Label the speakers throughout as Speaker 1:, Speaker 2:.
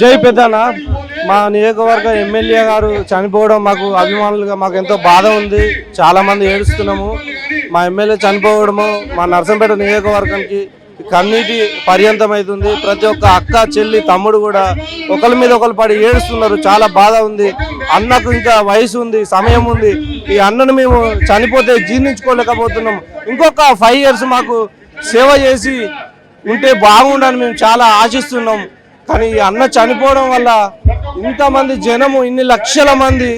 Speaker 1: జై పెద్దన్న. మా నియోజకవర్గ ఎమ్మెల్యే గారు చనిపోవడం మాకు అభిమానులుగా మాకు ఎంతో బాధ ఉంది. చాలా మంది ఏడుస్తున్నాము. మా ఎమ్మెల్యే చనిపోవడము మా నర్సంపేట నియోజకవర్గానికి కన్నీటి పర్యంతం అవుతుంది. ప్రతి ఒక్క అక్క చెల్లి తమ్ముడు కూడా ఒకరి మీద ఒకరు పడి ఏడుస్తున్నారు. చాలా బాధ ఉంది. అన్నకు ఇంకా వయసు ఉంది, సమయం ఉంది. ఈ అన్నను మేము చనిపోతే జీర్ణించుకోలేకపోతున్నాం. ఇంకొక 5 years మాకు సేవ చేసి ఉంటే బాగుండని మేము చాలా ఆశిస్తున్నాం. కానీ ఈ అన్న చనిపోవడం వల్ల ఇంతమంది జనము, ఇన్ని లక్షల మంది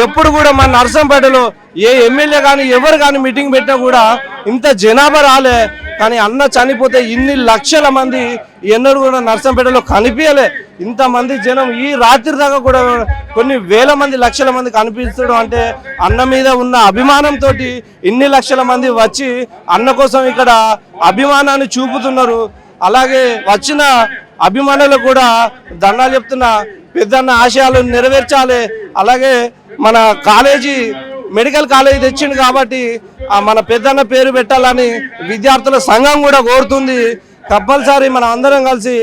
Speaker 1: ఎప్పుడు కూడా మన నర్సంపేటలో ఏ ఎమ్మెల్యే కానీ ఎవరు కానీ మీటింగ్ పెట్టినా కూడా ఇంత జనాభా రాలే. కానీ అన్న చనిపోతే ఇన్ని లక్షల మంది ఎన్నడూ కూడా నర్సంపేటలో కనిపించలే. ఇంతమంది జనం ఈ రాత్రి దాకా కూడా కొన్ని వేల మంది, లక్షల మంది కనిపిస్తడం అంటే అన్న మీద ఉన్న అభిమానంతో ఇన్ని లక్షల మంది వచ్చి అన్న కోసం ఇక్కడ అభిమానాన్ని చూపుతున్నారు. అలాగే వచ్చిన అభిమానులకు కూడా దండాలు చెప్తున్నా. పెద్దన్న ఆశయాలు నెరవేర్చాలి. అలాగే మన కాలేజీ మెడికల్ కాలేజీ తెచ్చిండు కాబట్టి మన పెద్దన్న పేరు పెట్టాలని విద్యార్థుల సంఘం కూడా కోరుతుంది. కంపల్సరీ మనం అందరం కలిసి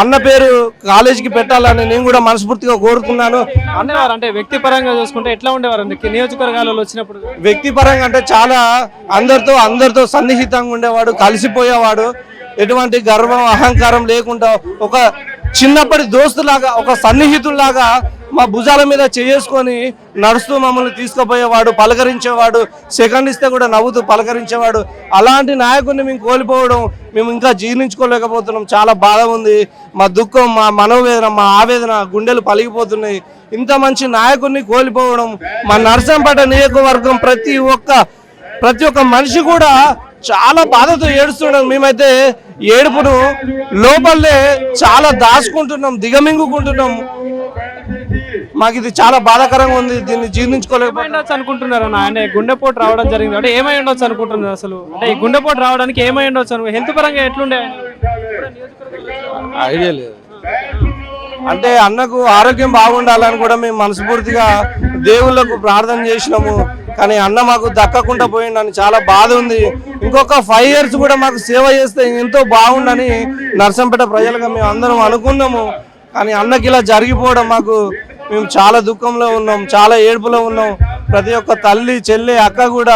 Speaker 1: అన్న పేరు కాలేజీకి పెట్టాలని నేను కూడా మనస్ఫూర్తిగా కోరుతున్నాను.
Speaker 2: అనేవారు అంటే వ్యక్తిపరంగా చూసుకుంటే ఎట్లా ఉండేవారు నియోజకవర్గాలలో వచ్చినప్పుడు?
Speaker 1: వ్యక్తిపరంగా అంటే చాలా అందరితో సన్నిహితంగా ఉండేవాడు, కలిసిపోయేవాడు. ఎటువంటి గర్వం అహంకారం లేకుండా ఒక చిన్నప్పటి దోస్తులాగా, ఒక సన్నిహితుల్లాగా మా భుజాల మీద చేసుకొని నడుస్తూ మమ్మల్ని తీసుకుపోయేవాడు, పలకరించేవాడు. సెకండ్ ఇస్తే కూడా నవ్వుతూ పలకరించేవాడు. అలాంటి నాయకుడిని మేము కోల్పోవడం మేము ఇంకా జీర్ణించుకోలేకపోతున్నాం. చాలా బాధ ఉంది. మా దుఃఖం, మా మనోవేదన, మా ఆవేదన, గుండెలు పలిగిపోతున్నాయి. ఇంత మంచి నాయకుడిని కోల్పోవడం మా నర్సంపేట నియోజకవర్గం ప్రతి ఒక్క మనిషి కూడా చాలా బాధతో ఏడుస్తున్నాం. మేమైతే ఏడుపును లోపలే చాలా దాచుకుంటున్నాం, దిగమింగుకుంటున్నాం. మాకు ఇది చాలా బాధాకరంగా ఉంది. దీన్ని జీర్ణించుకోలేకపోవచ్చు
Speaker 2: అనుకుంటున్నారు. ఆయన గుండెపోటు రావడం జరిగింది అంటే ఏమై ఉండొచ్చు అనుకుంటున్నారు? అసలు అంటే ఈ గుండెపోటు రావడానికి ఏమై ఉండొచ్చు? హెల్త్ పరంగా ఎట్లుండే?
Speaker 1: ఐడియా లేదు. అంటే అన్నకు ఆరోగ్యం బాగుండాలని కూడా మేము మనస్ఫూర్తిగా దేవుళ్ళకు ప్రార్థన చేసినాము. కానీ అన్న మాకు దక్కకుండా పోయిండని చాలా బాధ ఉంది. ఇంకొక 5 years కూడా మాకు సేవ చేస్తే ఎంతో బాగుండని నర్సంపేట ప్రజలుగా మేము అందరం అనుకున్నాము. కానీ అన్నకి ఇలా జరిగిపోవడం మేము చాలా దుఃఖంలో ఉన్నాం, చాలా ఏడుపులో ఉన్నాం. ప్రతి ఒక్క తల్లి, చెల్లి, అక్క కూడా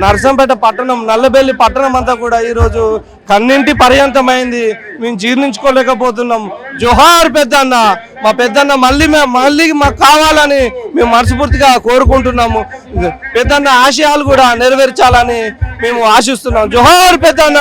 Speaker 1: నర్సంపేట పట్టణం, నల్లబెల్లి పట్టణం అంతా కూడా ఈరోజు కన్నింటి పర్యంతమైంది. మేము జీర్ణించుకోలేకపోతున్నాం. జోహార్ పెద్దన్న. మా పెద్దన్న మళ్ళీ మాకు కావాలని మేము మనస్ఫూర్తిగా కోరుకుంటున్నాము. పెద్దన్న ఆశయాలు కూడా నెరవేర్చాలని మేము ఆశిస్తున్నాం. జోహార్ పెద్దన్న.